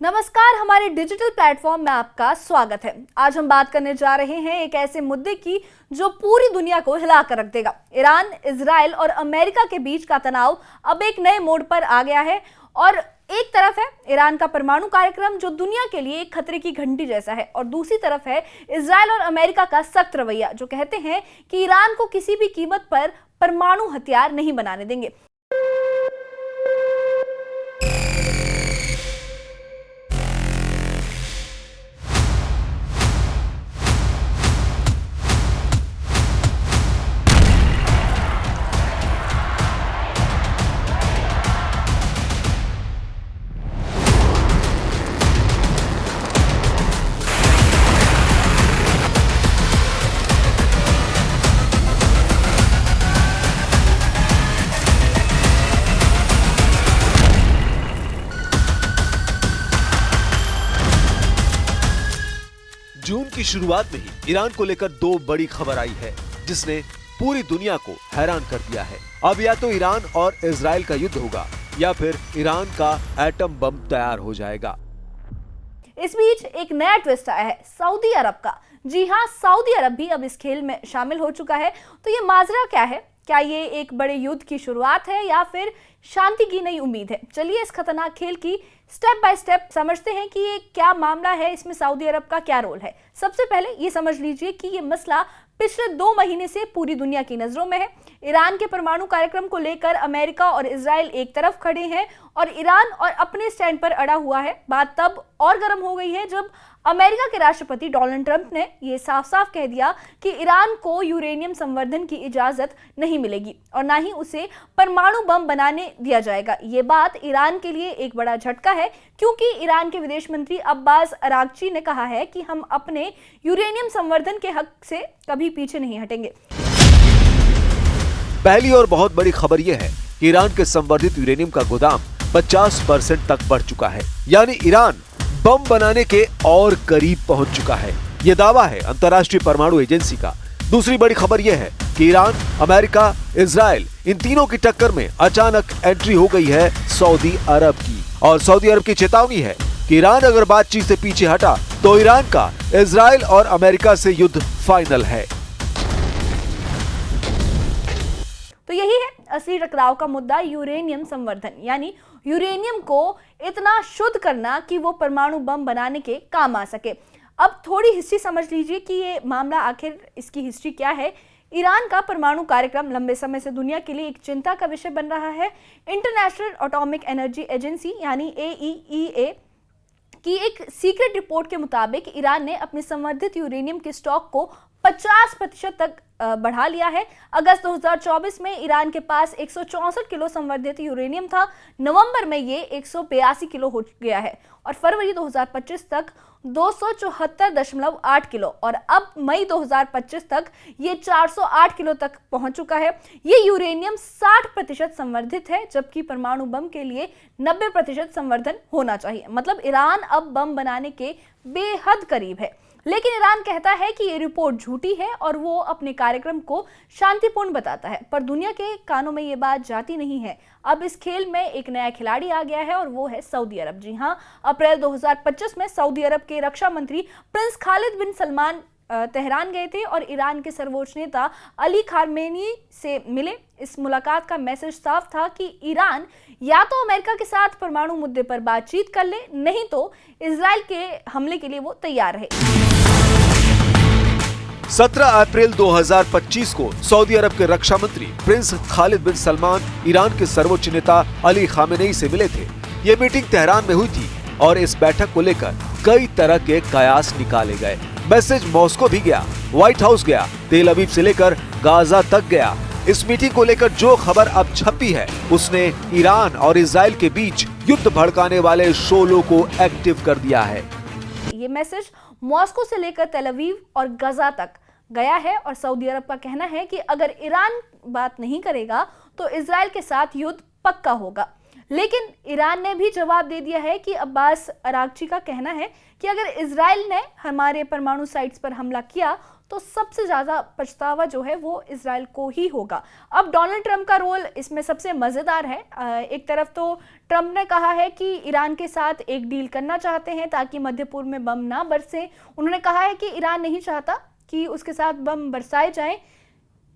नमस्कार, हमारे digital platform में आपका स्वागत है। आज हम बात करने जा रहे हैं एक ऐसे मुद्दे की जो पूरी दुनिया को हिला कर रख देगा। ईरान, इजराइल और अमेरिका के बीच का तनाव अब एक नए मोड़ पर आ गया है और एक तरफ है ईरान का परमाणु कार्यक्रम जो दुनिया के लिए एक खतरे की घंटी जैसा है और दूसरी तरफ है इजराइल और अमेरिका का सख्त रवैया जो कहते हैं कि ईरान को किसी भी कीमत पर परमाणु हथियार नहीं बनाने देंगे। जून की शुरुआत में ही ईरान को लेकर दो बड़ी खबर आई है जिसने पूरी दुनिया को हैरान कर दिया है। अब या तो ईरान और इजराइल का युद्ध होगा या फिर ईरान का एटम बम तैयार हो जाएगा। इस बीच एक नया ट्विस्ट आया है सऊदी अरब का। जी हाँ, सऊदी अरब भी अब इस खेल में शामिल हो चुका है। तो ये माजरा क्या है? क्या ये एक बड़े युद्ध की शुरुआत है या फिर शांति की नई उम्मीद है? चलिए इस खतरनाक खेल की स्टेप बाय स्टेप समझते हैं कि ये क्या मामला है, इसमें सऊदी अरब का क्या रोल है। सबसे पहले ये समझ लीजिए कि ये मसला पिछले 2 महीने से पूरी दुनिया की नजरों में है। ईरान के परमाणु कार्यक्रम को लेकर अमेरिका और इजराइल एक तरफ खड़े हैं और ईरान और अपने स्टैंड पर अड़ा हुआ है। बात तब और गर्म हो गई है जब अमेरिका के राष्ट्रपति डोनाल्ड ट्रंप ने यह साफ-साफ कह दिया कि ईरान को यूरेनियम संवर्धन की इजाजत नहीं मिलेगी और ना ही उसे परमाणु बम बनाने दिया जाएगा। ये बात ईरान के लिए एक बड़ा झटका है क्योंकि ईरान के विदेश मंत्री अब्बास अरागची ने कहा है कि हम अपने यूरेनियम संवर्धन के हक से कभी पीछे नहीं हटेंगे। पहली और बहुत बड़ी खबर यह है कि ईरान के संवर्धित यूरेनियम का गोदाम 50% तक बढ़ चुका है, यानी ईरान बम बनाने के और करीब पहुंच चुका है। यह दावा है अंतर्राष्ट्रीय परमाणु एजेंसी का। दूसरी बड़ी खबर यह है कि ईरान, अमेरिका, इजराइल इन तीनों की टक्कर में अचानक एंट्री हो गई है सऊदी अरब की और सऊदी अरब की चेतावनी है कि ईरान अगर बातचीत से पीछे हटा तो ईरान का इजराइल और अमेरिका से युद्ध फाइनल है। तो यही है असली टकराव का मुद्दा, यूरेनियम संवर्धन, यानी यूरेनियम को इतना शुद्ध करना कि वो परमाणु बम बनाने के काम आ सके। अब थोड़ी हिस्ट्री समझ लीजिए कि ये मामला आखिर इसकी हिस्ट्री क्या है। ईरान का परमाणु कार्यक्रम लंबे समय से दुनिया के लिए एक चिंता का विषय बन रहा है। इंटरनेशनल एटॉमिक एनर्जी एजेंसी यानी AEEA की एक सीक्रेट रिपोर्ट के मुताबिक ईरान ने अपने संवर्धित यूरेनियम के स्टॉक को 50% तक बढ़ा लिया है। अगस्त 2024 में ईरान के पास 164 किलो संवर्धित यूरेनियम था। नवंबर में ये 182 किलो हो गया है और फरवरी 2025 तक 274.8 किलो और अब मई 2025 तक ये 408 किलो तक पहुंच चुका है। ये यूरेनियम 60% संवर्धित है जबकि परमाणु बम के लिए 90% संवर्धन होना चाहिए। मतलब ईरान अब बम बनाने के बेहद करीब है। लेकिन ईरान कहता है कि ये रिपोर्ट झूठी है और वो अपने कार्यक्रम को शांतिपूर्ण बताता है, पर दुनिया के कानों में ये बात जाती नहीं है। अब इस खेल में एक नया खिलाड़ी आ गया है और वो है सऊदी अरब। जी हाँ, अप्रैल 2025 में सऊदी अरब के रक्षा मंत्री प्रिंस खालिद बिन सलमान तेहरान गए थे और ईरान के सर्वोच्च नेता अली खामेनी से मिले। इस मुलाकात का मैसेज साफ था कि ईरान या तो अमेरिका के साथ परमाणु मुद्दे पर बातचीत कर ले, नहीं तो इजराइल के हमले के लिए वो तैयार रहे। 17 अप्रैल 2025 को सऊदी अरब के रक्षा मंत्री प्रिंस खालिद बिन सलमान ईरान के सर्वोच्च नेता अली खामेनी से मिले थे। ये मीटिंग तेहरान में हुई थी और इस बैठक को लेकर कई तरह के कयास निकाले गए। मैसेज मॉस्को भी गया, व्हाइट हाउस गया, तेल अवीव से लेकर गाजा तक गया। इस मीटिंग को लेकर जो खबर अब छपी है उसने ईरान और इजराइल के बीच युद्ध भड़काने वाले शोलों को एक्टिव कर दिया है। ये मैसेज मॉस्को से लेकर तेल अवीव और गाजा तक गया है और सऊदी अरब का कहना है कि अगर ईरान बात नहीं करेगा तो इजराइल के साथ युद्ध पक्का होगा। लेकिन ईरान ने भी जवाब दे दिया है कि अब्बास अरागची का कहना है कि अगर इजराइल ने हमारे परमाणु साइट्स पर हमला किया तो सबसे ज़्यादा पछतावा जो है वो इजराइल को ही होगा। अब डोनाल्ड ट्रंप का रोल इसमें सबसे मज़ेदार है। एक तरफ तो ट्रंप ने कहा है कि ईरान के साथ एक डील करना चाहते हैं ताकि मध्य पूर्व में बम ना बरसे। उन्होंने कहा है कि ईरान नहीं चाहता कि उसके साथ बम बरसाए जाएं,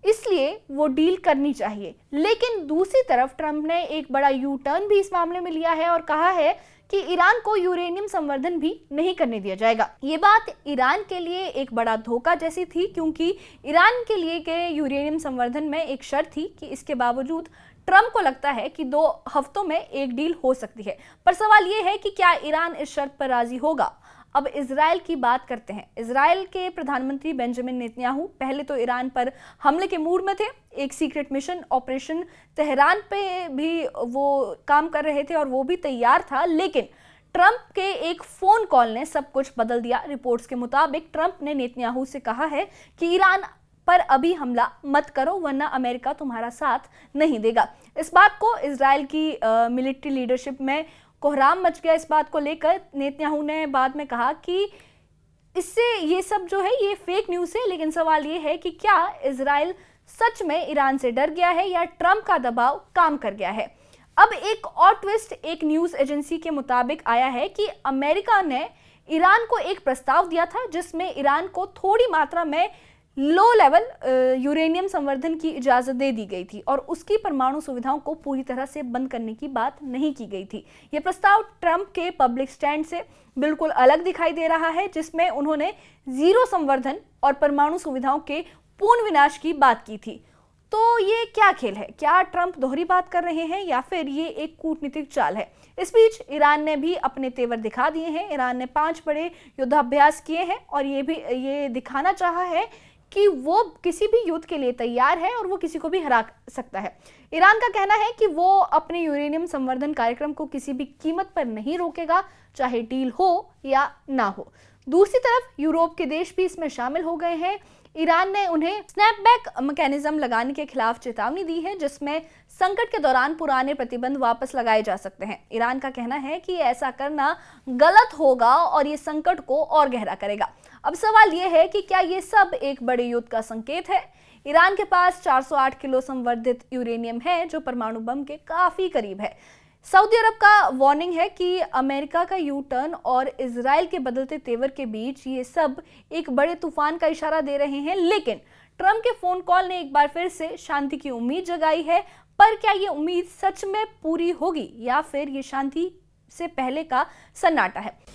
इसलिए वो डील करनी चाहिए। लेकिन दूसरी तरफ ट्रंप ने एक बड़ा यू टर्न भी इस मामले में लिया है और कहा है कि ईरान को यूरेनियम संवर्धन भी नहीं करने दिया जाएगा। ये बात ईरान के लिए एक बड़ा धोखा जैसी थी, क्योंकि ईरान के लिए के यूरेनियम संवर्धन में एक शर्त थी कि इसके बावजूद ट्रंप को लगता है कि 2 हफ्तों में एक डील हो सकती है। पर सवाल ये है कि क्या ईरान इस शर्त पर राजी होगा। अब इजराइल की बात करते हैं। इजराइल के प्रधानमंत्री बेंजामिन नेतन्याहू पहले तो ईरान पर हमले के मूड में थे। एक सीक्रेट मिशन ऑपरेशन तेहरान पे भी वो काम कर रहे थे और वो भी तैयार था, लेकिन ट्रंप के एक फोन कॉल ने सब कुछ बदल दिया। रिपोर्ट्स के मुताबिक ट्रंप ने नेतन्याहू से कहा है कि ईरान पर अभी हमला मत करो वरना अमेरिका तुम्हारा साथ नहीं देगा। इस बात को इजराइल की मिलिट्री लीडरशिप में कोहराम मच गया। इस बात को लेकर नेतन्याहू ने बाद में कहा कि इससे ये सब जो है ये फेक न्यूज़ है, लेकिन सवाल ये है कि क्या इजराइल सच में ईरान से डर गया है या ट्रंप का दबाव काम कर गया है। अब एक और ट्विस्ट एक न्यूज़ एजेंसी के मुताबिक आया है कि अमेरिका ने ईरान को एक प्रस्ताव दिया था जिसमें ईरान को थोड़ी मात्रा में लो लेवल यूरेनियम संवर्धन की इजाज़त दे दी गई थी और उसकी परमाणु सुविधाओं को पूरी तरह से बंद करने की बात नहीं की गई थी। ये प्रस्ताव ट्रंप के पब्लिक स्टैंड से बिल्कुल अलग दिखाई दे रहा है, जिसमें उन्होंने जीरो संवर्धन और परमाणु सुविधाओं के पूर्ण विनाश की बात की थी। तो ये क्या खेल है? क्या ट्रंप दोहरी बात कर रहे हैं या फिर ये एक कूटनीतिक चाल है? इस बीच ईरान ने भी अपने तेवर दिखा दिए हैं। ईरान ने 5 बड़े युद्धाभ्यास किए हैं और ये दिखाना चाहा है कि वो किसी भी युद्ध के लिए तैयार है और वो किसी को भी हरा सकता है। ईरान का कहना है कि वो अपने यूरेनियम संवर्धन कार्यक्रम को किसी भी कीमत पर नहीं रोकेगा, चाहे डील हो या ना हो। दूसरी तरफ यूरोप के देश भी इसमें शामिल हो गए हैं। ईरान ने उन्हें स्नैपबैक मैकेनिज्म लगाने के खिलाफ चेतावनी दी है, जिसमें संकट के दौरान पुराने प्रतिबंध वापस लगाए जा सकते हैं। ईरान का कहना है कि ऐसा करना गलत होगा और ये संकट को और गहरा करेगा। अब सवाल ये है कि क्या ये सब एक बड़े युद्ध का संकेत है? ईरान के पास 408 किलो संवर्धित यूरेनियम है जो परमाणु बम के काफी करीब है। सऊदी अरब का वार्निंग है कि अमेरिका का यू टर्न और इजराइल के बदलते तेवर के बीच ये सब एक बड़े तूफान का इशारा दे रहे हैं। लेकिन ट्रंप के फोन कॉल ने एक बार फिर से शांति की उम्मीद जगाई है। पर क्या ये उम्मीद सच में पूरी होगी या फिर ये शांति से पहले का सन्नाटा है?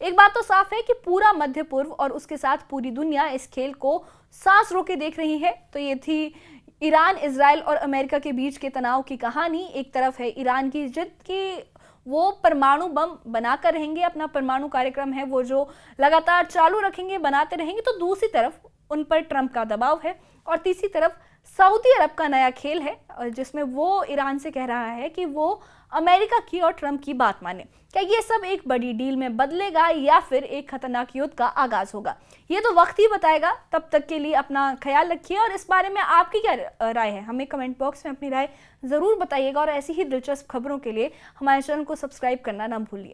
एक बात तो साफ है कि पूरा मध्य पूर्व और उसके साथ पूरी दुनिया इस खेल को सांस रोके देख रही है। तो ये थी ईरान, इजराइल और अमेरिका के बीच के तनाव की कहानी। एक तरफ है ईरान की जिद कि वो परमाणु बम बनाकर रहेंगे, अपना परमाणु कार्यक्रम है वो जो लगातार चालू रखेंगे, बनाते रहेंगे। तो दूसरी तरफ उन पर ट्रंप का दबाव है और तीसरी तरफ सऊदी अरब का नया खेल है जिसमें वो ईरान से कह रहा है कि वो अमेरिका की और ट्रंप की बात माने। क्या ये सब एक बड़ी डील में बदलेगा या फिर एक खतरनाक युद्ध का आगाज होगा? ये तो वक्त ही बताएगा। तब तक के लिए अपना ख्याल रखिए और इस बारे में आपकी क्या राय है हमें कमेंट बॉक्स में अपनी राय ज़रूर बताइएगा और ऐसी ही दिलचस्प खबरों के लिए हमारे चैनल को सब्सक्राइब करना ना भूलिए।